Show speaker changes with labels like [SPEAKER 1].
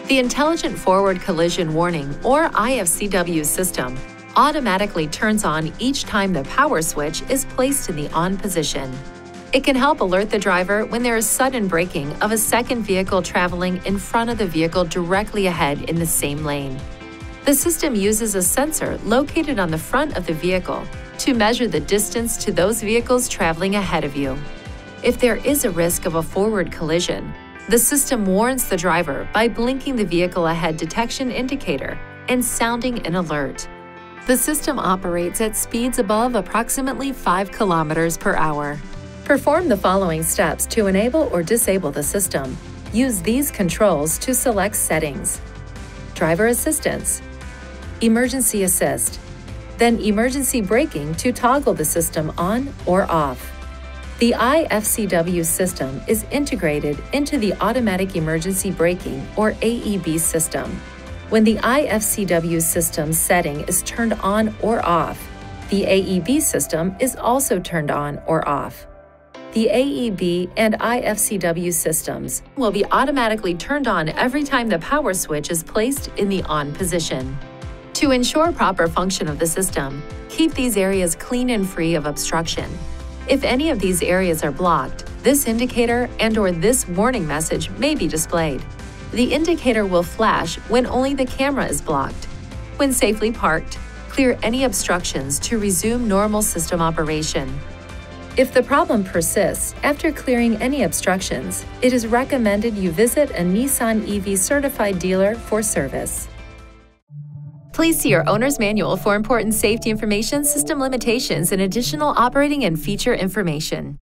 [SPEAKER 1] The Intelligent Forward Collision Warning, or I-FCW system, automatically turns on each time the power switch is placed in the on position. It can help alert the driver when there is sudden braking of a second vehicle traveling in front of the vehicle directly ahead in the same lane. The system uses a sensor located on the front of the vehicle to measure the distance to those vehicles traveling ahead of you. If there is a risk of a forward collision, the system warns the driver by blinking the vehicle ahead detection indicator and sounding an alert. The system operates at speeds above approximately 5 kilometers per hour. Perform the following steps to enable or disable the system. Use these controls to select settings: driver assistance, emergency assist, then emergency braking to toggle the system on or off. The I-FCW system is integrated into the automatic emergency braking or AEB system. When the I-FCW system setting is turned on or off, the AEB system is also turned on or off. The AEB and I-FCW systems will be automatically turned on every time the power switch is placed in the on position. To ensure proper function of the system, keep these areas clean and free of obstruction. If any of these areas are blocked, this indicator and/or this warning message may be displayed. The indicator will flash when only the camera is blocked. When safely parked, clear any obstructions to resume normal system operation. If the problem persists after clearing any obstructions, it is recommended you visit a Nissan EV certified dealer for service. Please see your owner's manual for important safety information, system limitations, and additional operating and feature information.